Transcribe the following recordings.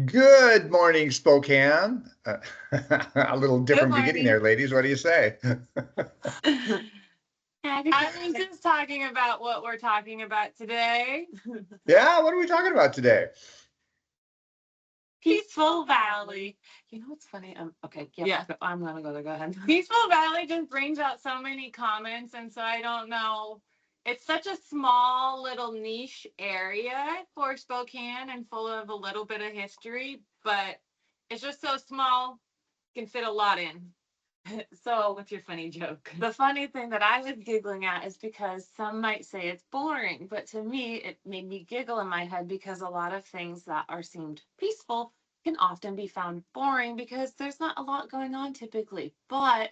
Good morning, Spokane. A little Good different beginning morning. there, ladies. What do you say? I was just talking about what we're talking about today. Yeah, what are we talking about today? Peaceful Valley. You know what's funny? Okay, yeah, I'm gonna go there. Go ahead. Peaceful Valley just brings out so many comments, and so I don't know. It's such a small little niche area for Spokane and full of a little bit of history, but it's just so small, can fit a lot in. So, what's your funny joke? The funny thing that I was giggling at is because some might say it's boring, but to me, it made me giggle in my head because a lot of things that are seemed peaceful can often be found boring because there's not a lot going on typically. But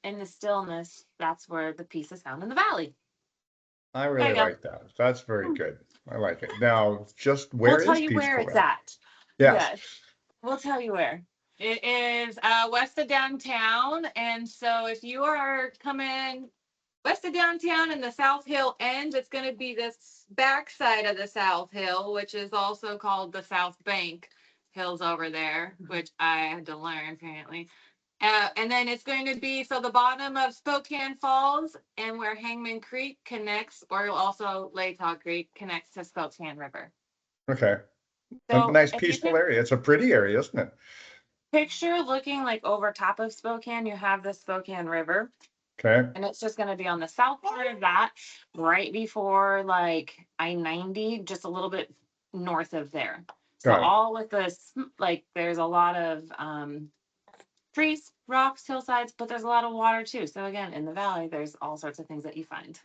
in the stillness, that's where the peace is found in the valley. I There really you go. like that. That's very good. I like it. Now, just We'll where tell is you where Peaceful it's Valley? at. Yes. Yes, we'll tell you where. It is west of downtown. And so if you are coming west of downtown and the South Hill ends, it's going to be this backside of the South Hill, which is also called the South Bank Hills over there, which I had to learn apparently. And then it's going to be so the bottom of Spokane Falls and where Hangman Creek connects, or also Latah Creek connects to Spokane River. Okay. A So nice if you peaceful can area. It's a pretty area, isn't it? picture looking like over top of Spokane, you have the Spokane River. Okay. And it's just going to be on the south part of that, right before like I-90, just a little bit north of there. So Got it. all with this, like there's a lot of trees, rocks, hillsides, but there's a lot of water too. So again, in the valley, there's all sorts of things that you find.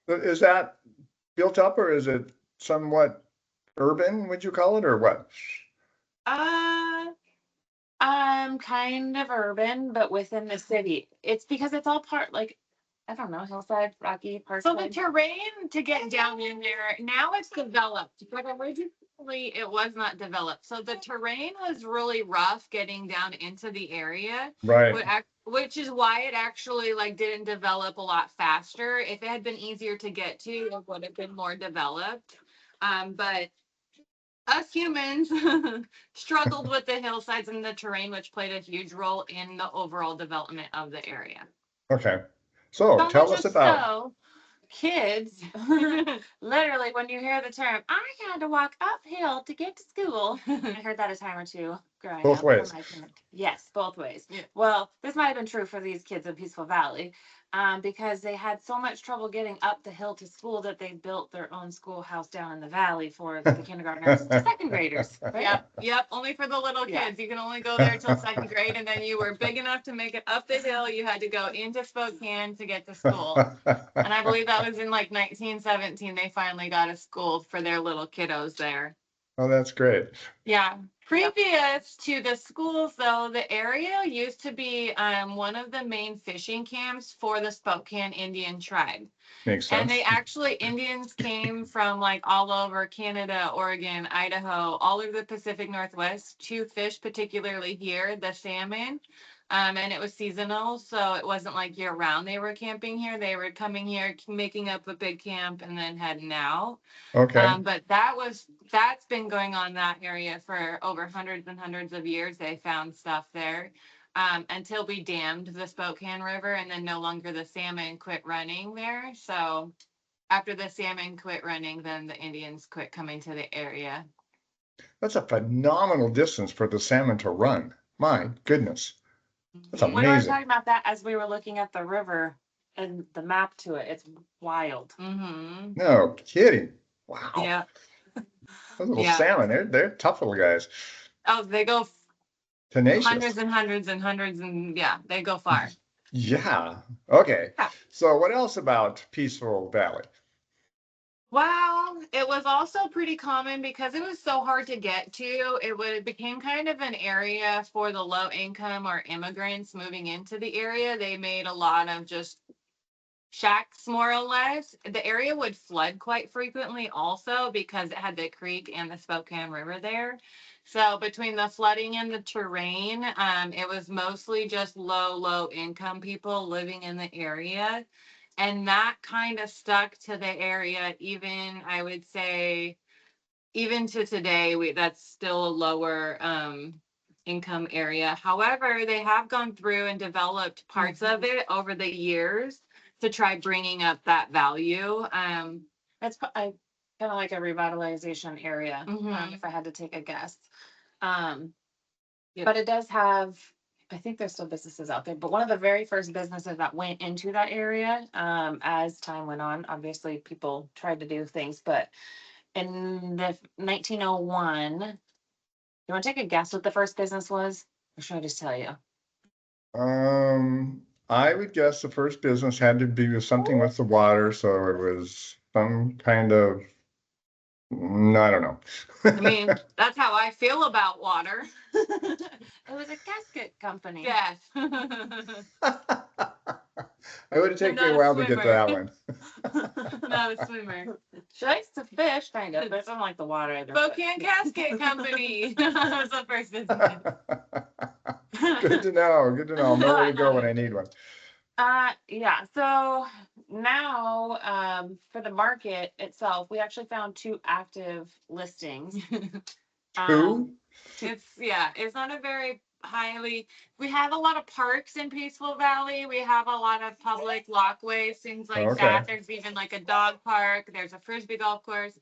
Is that built up or is it somewhat urban, would you call it, or what? Uh, I'm kind of urban, but within the city. It's because it's all part like I don't know, hillside, rocky, parkway. So the terrain to get down in there, now it's developed, but originally it was not developed. So the terrain was really rough getting down into the area, Right. which is why it actually like didn't develop a lot faster. If it had been easier to get to, it would have been more developed. But us humans struggled with the hillsides and the terrain, which played a huge role in the overall development of the area. Okay. So So much tell us about. so, kids, literally, when you hear the term, I had to walk uphill to get to school. I heard that a time or two growing Both up from ways. my parents. Yes, both ways. Yeah. Well, this might have been true for these kids in Peaceful Valley because they had so much trouble getting up the hill to school that they built their own schoolhouse down in the valley for the kindergartners to second graders. Right? Yep, only for the little kids. Yeah. You can only go there till second grade, and then you were big enough to make it up the hill. You had to go into Spokane to get to school. And I believe that was in like 1917. They finally got a school for their little kiddos there. Oh, that's great. Yeah. Previous to the schools, though, the area used to be one of the main fishing camps for the Spokane Indian tribe. Makes And they sense. actually, Indians came from like all over Canada, Oregon, Idaho, all over the Pacific Northwest to fish, particularly here, the salmon. And it was seasonal, so it wasn't like year round they were camping here. They were coming here, making up a big camp, and then heading out. Okay. But that's been going on that area for over hundreds and hundreds of years. They found stuff there until we dammed the Spokane River, and then no longer the salmon quit running there. So after the salmon quit running, then the Indians quit coming to the area. That's a phenomenal distance for the salmon to run. My goodness. That's We were amazing. talking about that as we were looking at the river and the map to it. It's wild. Mm-hmm. No kidding. Wow. Yeah. Those little Yeah. salmon, they're tough little guys. Oh, they go Tenacious. hundreds and hundreds and hundreds, and yeah, they go far. Yeah. Okay. Yeah. So what else about Peaceful Valley? Well, it was also pretty common because it was so hard to get to. It became kind of an area for the low income or immigrants moving into the area. They made a lot of just shacks, more or less. The area would flood quite frequently also because it had the creek and the Spokane River there. So between the flooding and the terrain, it was mostly just low income people living in the area. And that kind of stuck to the area, even I would say even to today, that's still a lower income area. However, they have gone through and developed parts of it over the years to try bringing up that value. That's kind of like a revitalization area, if I had to take a guess. But it does have, I think there's still businesses out there, but one of the very first businesses that went into that area, as time went on, obviously people tried to do things, but in the 1901, you want to take a guess what the first business was? Or should I just tell you? I would guess the first business had to be with something with the water, so it was some kind of, I don't know. I mean, that's how I feel about water. It was a gasket company. Yes. It would have taken me a while to get to that one. Not a swimmer. She likes to fish, kind of, but it's not like the water either. Spokane Casket Company. That's the first business. Good to know. Good to know. I'll know where to go when I need one. Yeah. So now, for the market itself, we actually found 2 active listings. Two? It's not a very highly, we have a lot of parks in Peaceful Valley. We have a lot of public walkways, things like that. There's even like a dog park. There's a Frisbee golf course.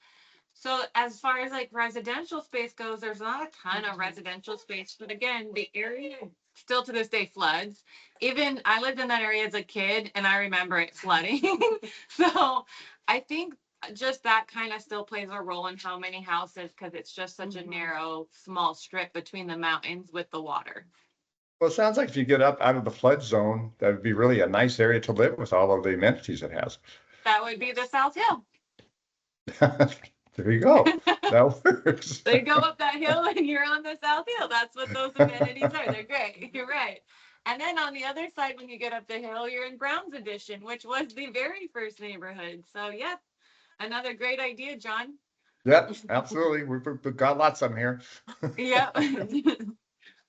So as far as like residential space goes, there's not a ton of residential space, but again, the area still to this day floods. Even I lived in that area as a kid and I remember it flooding. So I think just that kind of still plays a role in how many houses, because it's just such a narrow, small strip between the mountains with the water. Well, it sounds like if you get up out of the flood zone, that would be really a nice area to live with all of the amenities it has. That would be the South Hill. There you go. That works. They go up that hill and you're on the South Hill. That's what those amenities are. They're great. You're right. And then on the other side, when you get up the hill, you're in Brown's Addition, which was the very first neighborhood. So yeah, another great idea, John. Yep, absolutely. We've got lots of them here. Yep.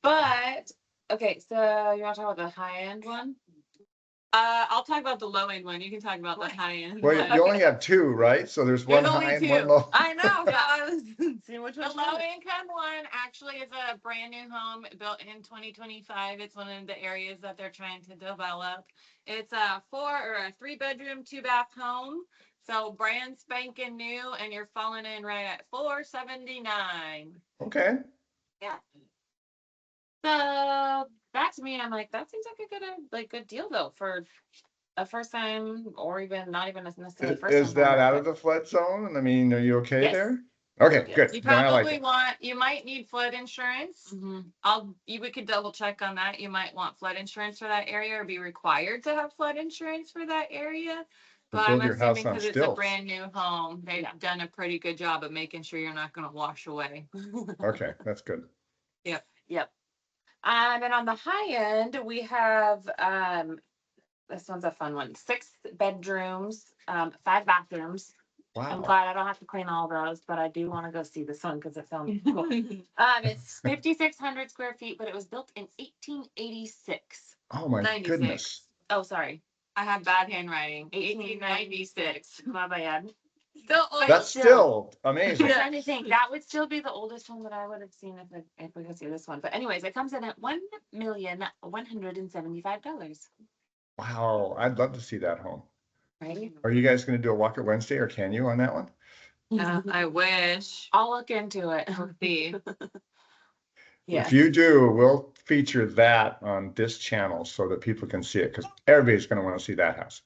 But okay, so you want to talk about the high end one? I'll talk about the low end one. You can talk about the high end. Well, you only have 2, right? So there's one high and one low. I know. I was seeing which one. The low income one actually is a brand new home built in 2025. It's one of the areas that they're trying to develop. It's a 3-bedroom, 2-bath home. So brand spanking new, and you're falling in right at $479. Okay. Yeah. So that to me, I'm like, that seems like a good deal though for a first time, or even not even necessarily first time. Is that out of the flood zone? I mean, are you okay there? Okay, good. You probably you might need flood insurance. We could double check on that. You might want flood insurance for that area, or be required to have flood insurance for that area. But I'm assuming because it's a brand new home, they've done a pretty good job of making sure you're not going to wash away. Okay, that's good. Yep. And then on the high end, we have, this one's a fun one, 6 bedrooms, 5 bathrooms. Wow. I'm glad I don't have to clean all those, but I do want to go see this one because it sounds cool. It's 5,600 square feet, but it was built in 1886. Oh my goodness. Oh, sorry. I have bad handwriting. 1896. My bad. That's still amazing. I'm trying to think. That would still be the oldest one that I would have seen if we could see this one. But anyways, it comes in at $1,175,000. Wow, I'd love to see that home. Right? Are you guys going to do a Walk It Wednesday, or can you on that one? I wish. I'll look into it. We'll see. Yeah. If you do, we'll feature that on this channel so that people can see it, because everybody's going to want to see that house.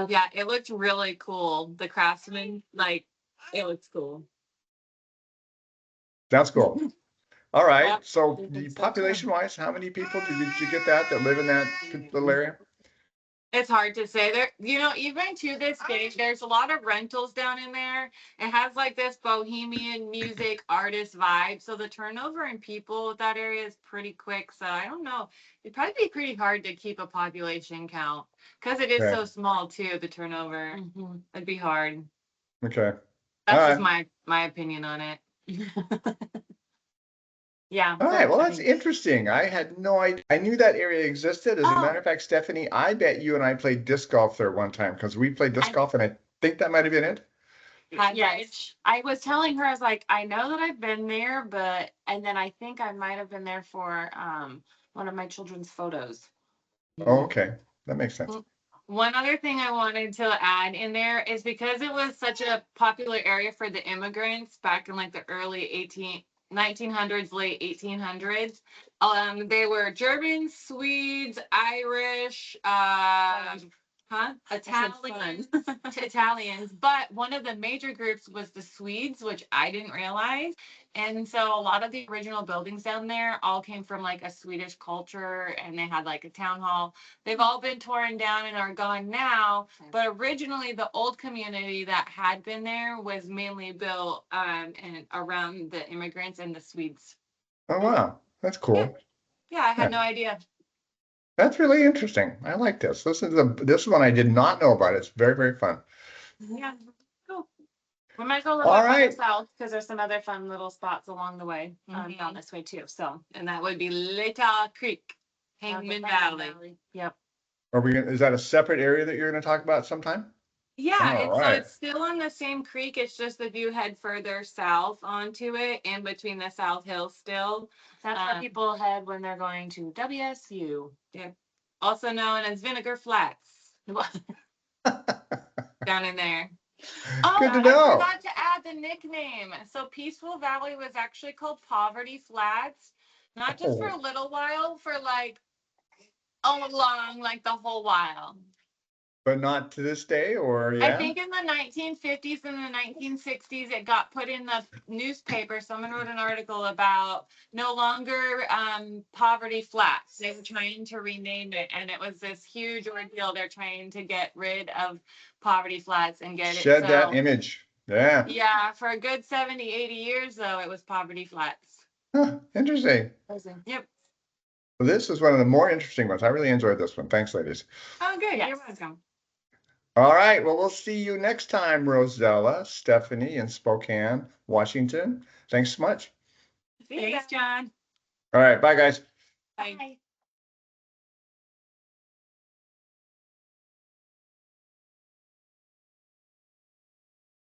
Yeah, it looked really cool. The craftsman, it looks cool. That's cool. All right. Yep. So population-wise, how many people did you get that live in that little area? It's hard to say. There, even to this day, there's a lot of rentals down in there. It has this bohemian music artist vibe. So the turnover in people with that area is pretty quick. So I don't know. It'd probably be pretty hard to keep a population count because it is so small too. The turnover, it'd be hard. Okay. That's just my opinion on it. Yeah. All right. Well, that's interesting. I had no idea. I knew that area existed. As a matter of fact, Steffani, I bet you and I played disc golf there one time, because we played disc golf, and I think that might have been it. I was telling her, I was like, I know that I've been there, and then I think I might have been there for one of my children's photos. Oh, okay, that makes sense. One other thing I wanted to add in there is because it was such a popular area for the immigrants back in like the early 1900s, late 1800s. They were Germans, Swedes, Irish, Italians, Italians. But one of the major groups was the Swedes, which I didn't realize. And so a lot of the original buildings down there all came from like a Swedish culture, and they had like a town hall. They've all been torn down and are gone now. But originally, the old community that had been there was mainly built and around the immigrants and the Swedes. Oh, wow, that's cool. Yeah, I had no idea. That's really interesting. I like this. This one I did not know about. It's very, very fun. Yeah, cool. We might go a little bit further south because there's some other fun little spots along the way down this way too. So, and that would be Latah Creek, Hangman Valley. Yep. Is that a separate area that you're going to talk about sometime? Yeah, so it's still on the same creek. It's just that you head further south onto it, in between the South Hills still. That's where people head when they're going to WSU. Yeah. Also known as Vinegar Flats. Down in there. Oh, good to know. I forgot to add the nickname. So Peaceful Valley was actually called Poverty Flats, not just for a little while, for like all along, like the whole while. But not to this day, or yeah? I think in the 1950s and the 1960s, it got put in the newspaper. Someone wrote an article about no longer Poverty Flats. They were trying to rename it, and it was this huge ordeal. They're trying to get rid of Poverty Flats and get Shed that image. Yeah. Yeah, for a good 70, 80 years, though, it was Poverty Flats. Huh, interesting. Yep. Well, this is one of the more interesting ones. I really enjoyed this one. Thanks, ladies. Oh, good. Yes. You're welcome. All right. Well, we'll see you next time, Rozella, Steffani in Spokane, Washington. Thanks so much. Thanks, John. All right. Bye, guys. Bye.